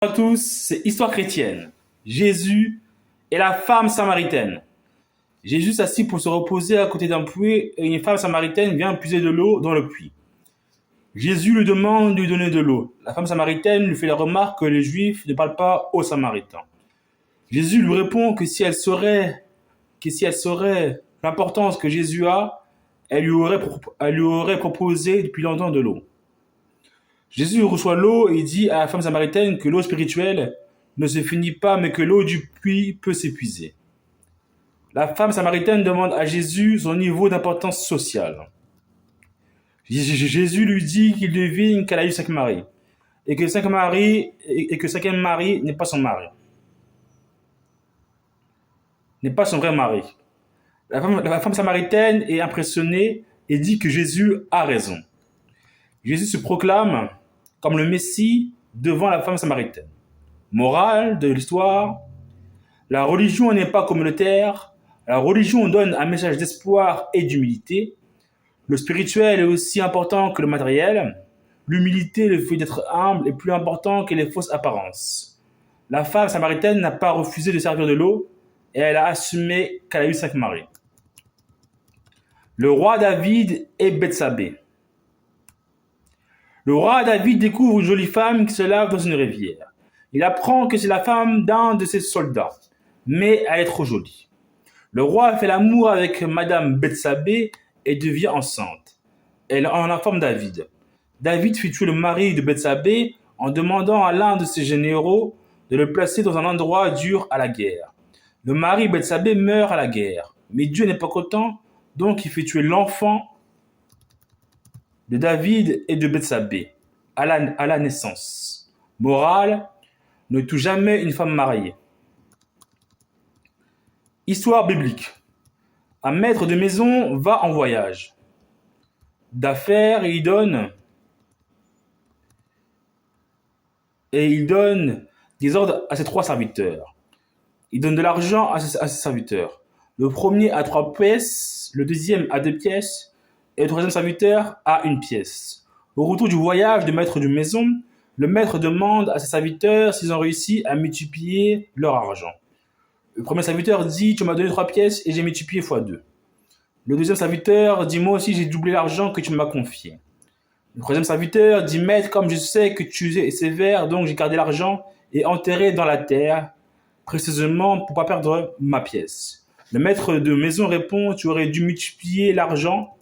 Bonjour à tous, c'est Histoire chrétienne. Jésus et la femme samaritaine. Jésus s'assit pour se reposer à côté d'un puits et une femme samaritaine vient puiser de l'eau dans le puits. Jésus lui demande de lui donner de l'eau. La femme samaritaine lui fait la remarque que les Juifs ne parlent pas aux Samaritains. Jésus lui répond que si elle saurait l'importance que Jésus a, elle lui aurait proposé depuis longtemps de l'eau. Jésus reçoit l'eau et dit à la femme samaritaine que l'eau spirituelle ne se finit pas, mais que l'eau du puits peut s'épuiser. La femme samaritaine demande à Jésus son niveau d'importance sociale. Jésus lui dit qu'il devine qu'elle a eu 5 maris et que le cinquième mari n'est pas son mari, n'est pas son vrai mari. La femme samaritaine est impressionnée et dit que Jésus a raison. Jésus se proclame comme le Messie devant la femme samaritaine. Morale de l'histoire, la religion n'est pas communautaire, la religion donne un message d'espoir et d'humilité. Le spirituel est aussi important que le matériel. L'humilité, le fait d'être humble, est plus important que les fausses apparences. La femme samaritaine n'a pas refusé de servir de l'eau et elle a assumé qu'elle a eu 5 maris. Le roi David et Bethsabée. Le roi David découvre une jolie femme qui se lave dans une rivière. Il apprend que c'est la femme d'un de ses soldats, mais elle est trop jolie. Le roi fait l'amour avec Madame Bethsabée et devient enceinte. Elle en informe David. David fait tuer le mari de Bethsabée en demandant à l'un de ses généraux de le placer dans un endroit dur à la guerre. Le mari de Bethsabée meurt à la guerre, mais Dieu n'est pas content, donc il fait tuer l'enfant de David et de Bethsabée à la naissance. Morale, ne tue jamais une femme mariée. Histoire biblique. Un maître de maison va en voyage d'affaires et il donne des ordres à ses 3 serviteurs. Il donne de l'argent à ses serviteurs. Le premier a 3 pièces, le deuxième a 2 pièces et le troisième serviteur a 1 pièce. Au retour du voyage du maître de maison, le maître demande à ses serviteurs s'ils ont réussi à multiplier leur argent. Le premier serviteur dit « Tu m'as donné 3 pièces et j'ai multiplié fois 2. » Le deuxième serviteur dit « Moi aussi j'ai doublé l'argent que tu m'as confié. » Le troisième serviteur dit « Maître, comme je sais que tu es sévère, donc j'ai gardé l'argent et enterré dans la terre, précisément pour ne pas perdre ma pièce. » Le maître de maison répond « Tu aurais dû multiplier l'argent,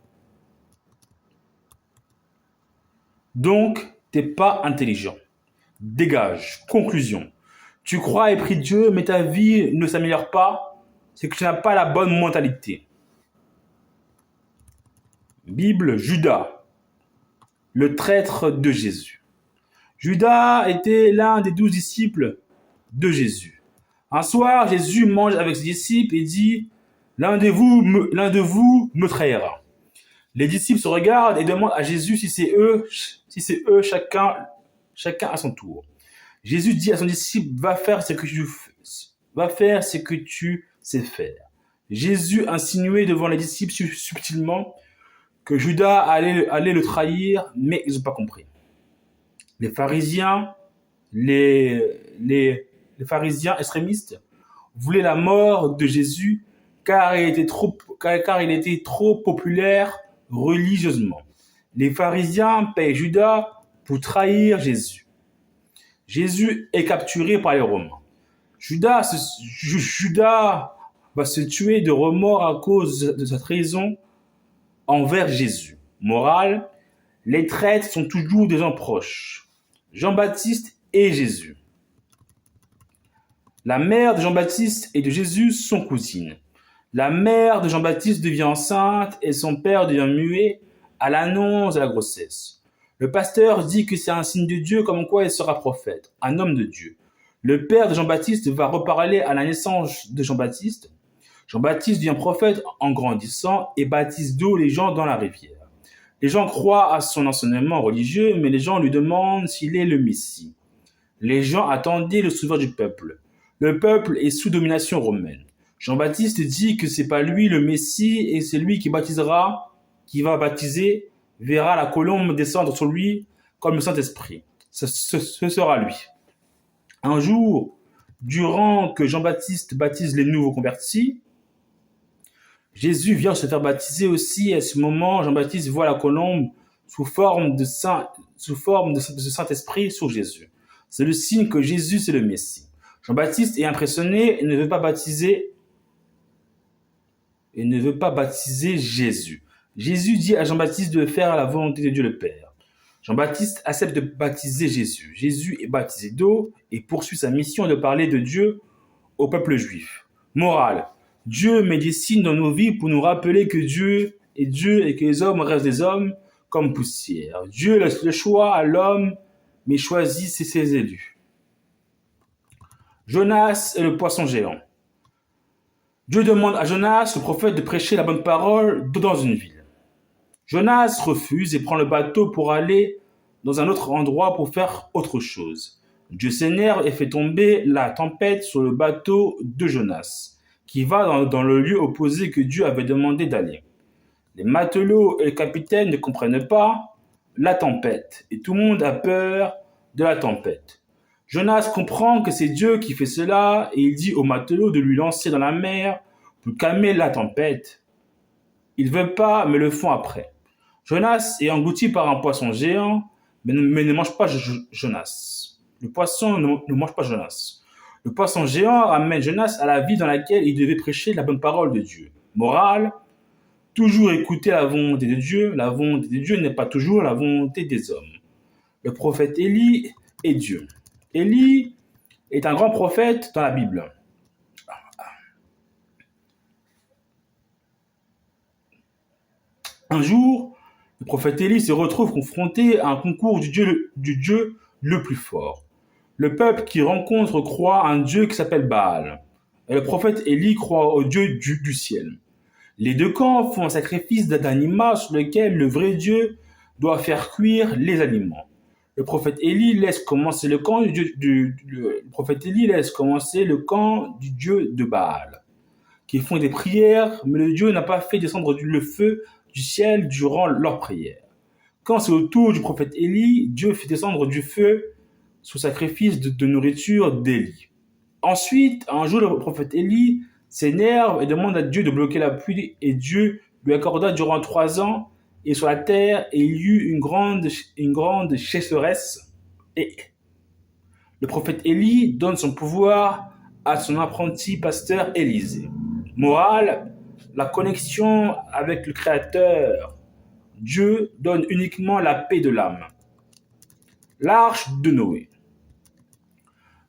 donc t'es pas intelligent. Dégage. Conclusion. Tu crois et pries Dieu, mais ta vie ne s'améliore pas, c'est que tu n'as pas la bonne mentalité. Bible, Judas, le traître de Jésus. Judas était l'un des 12 disciples de Jésus. Un soir, Jésus mange avec ses disciples et dit « L'un de vous me trahira. » Les disciples se regardent et demandent à Jésus si c'est eux, chacun à son tour. Jésus dit à son disciple, va faire ce que tu sais faire. Jésus insinuait devant les disciples subtilement que Judas allait le trahir, mais ils n'ont pas compris. Les pharisiens extrémistes voulaient la mort de Jésus car il était trop populaire religieusement. Les pharisiens payent Judas pour trahir Jésus. Jésus est capturé par les Romains. Judas va se tuer de remords à cause de sa trahison envers Jésus. Morale, les traîtres sont toujours des gens proches. Jean-Baptiste et Jésus. La mère de Jean-Baptiste et de Jésus sont cousines. La mère de Jean-Baptiste devient enceinte et son père devient muet à l'annonce de la grossesse. Le pasteur dit que c'est un signe de Dieu comme quoi il sera prophète, un homme de Dieu. Le père de Jean-Baptiste va reparler à la naissance de Jean-Baptiste. Jean-Baptiste devient prophète en grandissant et baptise d'eau les gens dans la rivière. Les gens croient à son enseignement religieux, mais les gens lui demandent s'il est le Messie. Les gens attendaient le sauveur du peuple. Le peuple est sous domination romaine. Jean-Baptiste dit que c'est pas lui le Messie et c'est lui qui va baptiser, verra la colombe descendre sur lui comme le Saint-Esprit. Ce sera lui. Un jour, durant que Jean-Baptiste baptise les nouveaux convertis, Jésus vient se faire baptiser aussi. À ce moment, Jean-Baptiste voit la colombe sous forme de Saint-Esprit sur Jésus. C'est le signe que Jésus, c'est le Messie. Jean-Baptiste est impressionné et ne veut pas baptiser Jésus. Jésus dit à Jean-Baptiste de faire la volonté de Dieu le Père. Jean-Baptiste accepte de baptiser Jésus. Jésus est baptisé d'eau et poursuit sa mission de parler de Dieu au peuple juif. Morale. Dieu met des signes dans nos vies pour nous rappeler que Dieu est Dieu et que les hommes restent des hommes comme poussière. Dieu laisse le choix à l'homme, mais choisit ses élus. Jonas et le poisson géant. Dieu demande à Jonas, le prophète, de prêcher la bonne parole dans une ville. Jonas refuse et prend le bateau pour aller dans un autre endroit pour faire autre chose. Dieu s'énerve et fait tomber la tempête sur le bateau de Jonas, qui va dans le lieu opposé que Dieu avait demandé d'aller. Les matelots et le capitaine ne comprennent pas la tempête et tout le monde a peur de la tempête. Jonas comprend que c'est Dieu qui fait cela et il dit aux matelots de lui lancer dans la mer pour calmer la tempête. Ils ne veulent pas, mais le font après. Jonas est englouti par un poisson géant, mais ne mange pas Jonas. Le poisson ne mange pas Jonas. Le poisson géant ramène Jonas à la vie dans laquelle il devait prêcher la bonne parole de Dieu. Morale, toujours écouter la volonté de Dieu. La volonté de Dieu n'est pas toujours la volonté des hommes. Le prophète Élie est Dieu. Élie est un grand prophète dans la Bible. Un jour, le prophète Élie se retrouve confronté à un concours du Dieu le plus fort. Le peuple qui rencontre croit à un Dieu qui s'appelle Baal. Et le prophète Élie croit au Dieu du ciel. Les deux camps font un sacrifice d'animal sur lequel le vrai Dieu doit faire cuire les aliments. Le prophète Élie laisse commencer le camp du Dieu de Baal, qui font des prières, mais le Dieu n'a pas fait descendre le feu du ciel durant leurs prières. Quand c'est au tour du prophète Élie, Dieu fait descendre du feu sous sacrifice de nourriture d'Élie. Ensuite, un jour, le prophète Élie s'énerve et demande à Dieu de bloquer la pluie, et Dieu lui accorda durant 3 ans, et sur la terre, et il y eut une grande sécheresse, et le prophète Élie donne son pouvoir à son apprenti pasteur Élisée. Morale, la connexion avec le Créateur, Dieu donne uniquement la paix de l'âme. L'arche de Noé.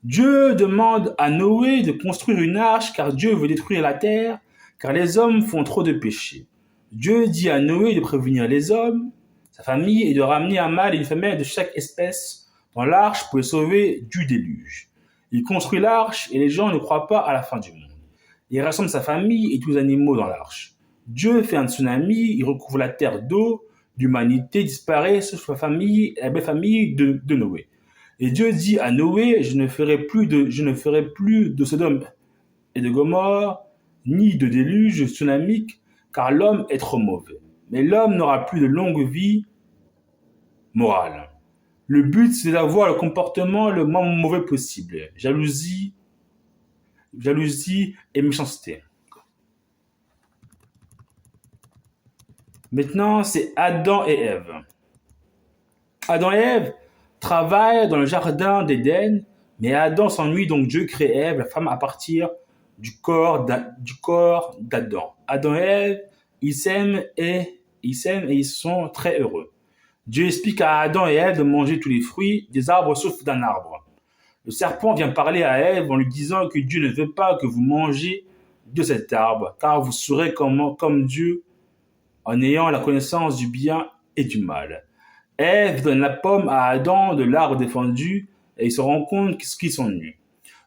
Dieu demande à Noé de construire une arche car Dieu veut détruire la terre, car les hommes font trop de péchés. Dieu dit à Noé de prévenir les hommes, sa famille, et de ramener un mâle et une femelle de chaque espèce dans l'arche pour les sauver du déluge. Il construit l'arche et les gens ne croient pas à la fin du monde. Il rassemble sa famille et tous les animaux dans l'arche. Dieu fait un tsunami, il recouvre la terre d'eau, l'humanité disparaît sauf la famille, la belle famille de Noé. Et Dieu dit à Noé, je ne ferai plus de Sodome et de Gomorrhe, ni de déluge tsunamique, car l'homme est trop mauvais. Mais l'homme n'aura plus de longue vie morale. Le but, c'est d'avoir le comportement le moins mauvais possible. Jalousie et méchanceté. Maintenant, c'est Adam et Ève. Adam et Ève travaillent dans le jardin d'Éden, mais Adam s'ennuie, donc Dieu crée Ève, la femme, à partir du corps d'Adam. Adam et Ève, ils s'aiment et ils sont très heureux. Dieu explique à Adam et Ève de manger tous les fruits des arbres sauf d'un arbre. Le serpent vient parler à Ève en lui disant que Dieu ne veut pas que vous mangiez de cet arbre, car vous serez comme Dieu en ayant la connaissance du bien et du mal. Ève donne la pomme à Adam de l'arbre défendu et ils se rendent compte qu'ils sont nus.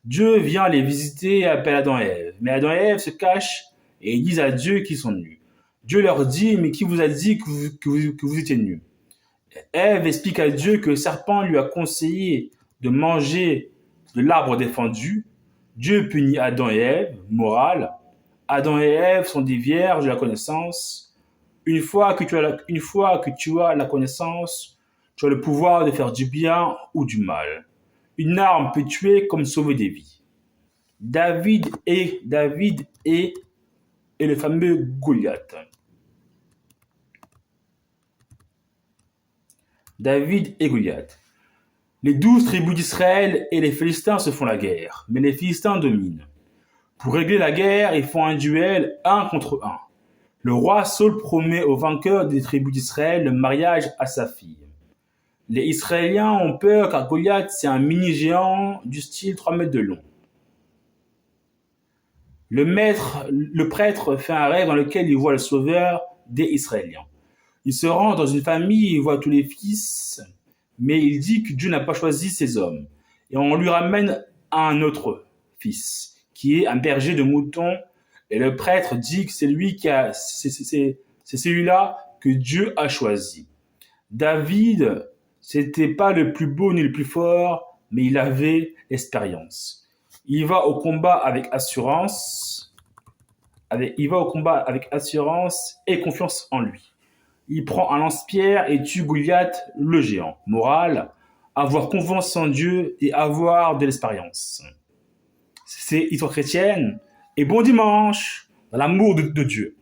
Dieu vient les visiter et appelle Adam et Ève. Mais Adam et Ève se cachent et ils disent à Dieu qu'ils sont nus. Dieu leur dit, mais qui vous a dit que vous étiez nus? Ève explique à Dieu que le serpent lui a conseillé de manger de l'arbre défendu. Dieu punit Adam et Ève, morale. Adam et Ève sont des vierges de la connaissance. Une fois que tu as la connaissance, tu as le pouvoir de faire du bien ou du mal. une arme peut tuer comme sauver des vies. David et le fameux Goliath. David et Goliath. Les 12 tribus d'Israël et les Philistins se font la guerre, mais les Philistins dominent. Pour régler la guerre, ils font un duel 1 contre 1. Le roi Saul promet au vainqueur des tribus d'Israël le mariage à sa fille. Les Israéliens ont peur car Goliath, c'est un mini-géant du style 3 mètres de long. Le prêtre fait un rêve dans lequel il voit le sauveur des Israéliens. Il se rend dans une famille, il voit tous les fils, mais il dit que Dieu n'a pas choisi ces hommes. Et on lui ramène un autre fils, qui est un berger de moutons. Et le prêtre dit que c'est celui-là que Dieu a choisi. David, c'était pas le plus beau ni le plus fort, mais il avait l'expérience. Il va au combat avec assurance, et confiance en lui. Il prend un lance-pierre et tue Goliath, le géant. Morale, avoir confiance en Dieu et avoir de l'expérience. C'est Histoire chrétienne. Et bon dimanche dans l'amour de Dieu.